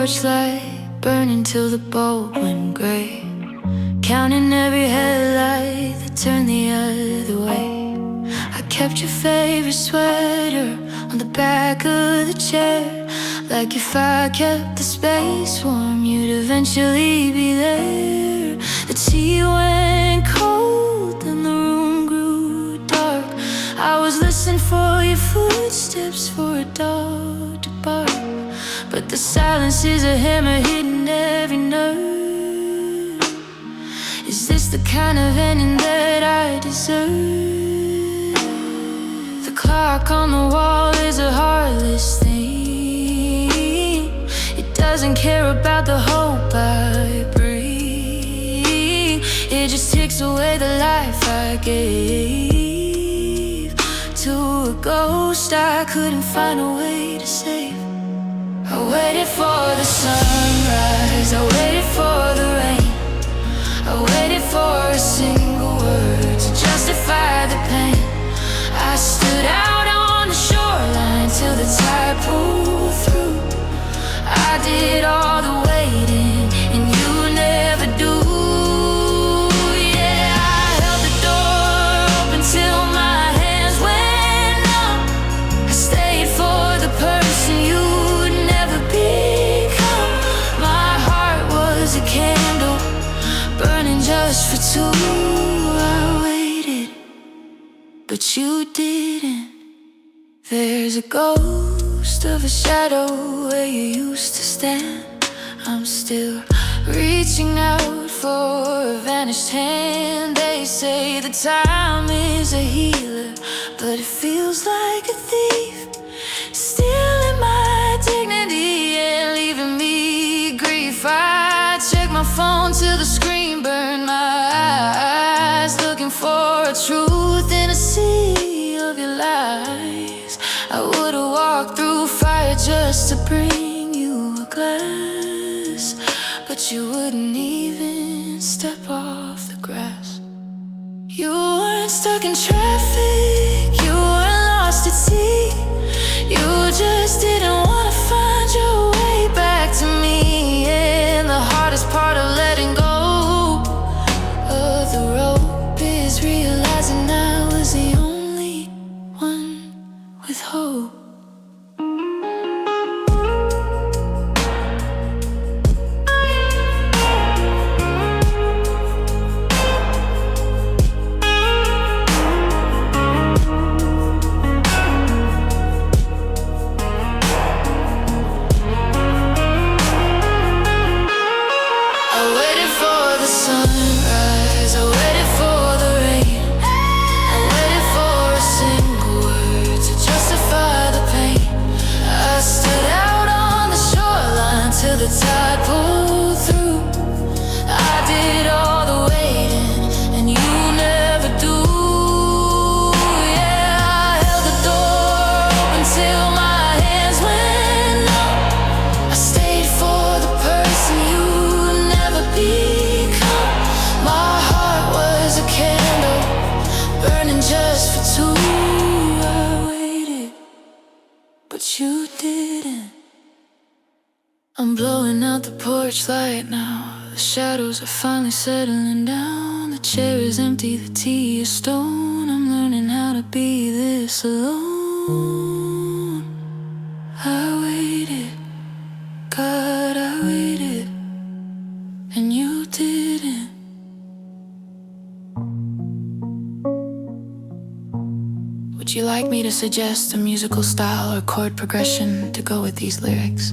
porch light, burning till the bulb went gray, counting every headlight that turned the other way. I kept your favorite sweater on the back of the chair, like if I kept the space warm, you'd eventually be there. The tea went cold and the room grew dark. I was listening for your footsteps, for a dog to bark, but the silence is a hammer hitting every nerve. Is this the kind of ending that I deserve? The clock on the wall is a heartless thing. It doesn't care about the hope I bring. It just takes away the life I gave to a ghost I couldn't find a way to save. I waited for the sunrise, I waited for the rain, I waited for a single word to justify the pain. I stood out on the shoreline till the tide pulled through. I did all the waiting and you never do. Yeah, I held the door open till my hands went numb. I stayed for the person you'd never become. My heart was a candle burning just for two. I waited, but you didn't. There's a ghost of a shadow where you used to stand. I'm still reaching out for a vanished hand. They say the time is a healer, but it feels like a thief, stealing my dignity and leaving me grief. I check my phone till the screen burned my eyes, looking for a truth in a sea of your lies. I would've walked through fire just to bring you a glass, but you wouldn't even step off the grass. You weren't stuck in traffic, you weren't lost at sea. You just didn't wanna find your way back to me. And the hardest part of letting go of the rope is realizing I was the only one with hope. The tide pulled through. I did all the waiting and you never do. Yeah, I held the door open till my hands went numb. I stayed for the person you'd never become. My heart was a candle burning just for two. I waited, but you didn't. I'm blowing out the porch light now. The shadows are finally settling down. The chair is empty, the tea is stone. I'm learning how to be this alone. I waited, God, I waited, and you didn't. Would you like me to suggest a musical style or chord progression to go with these lyrics?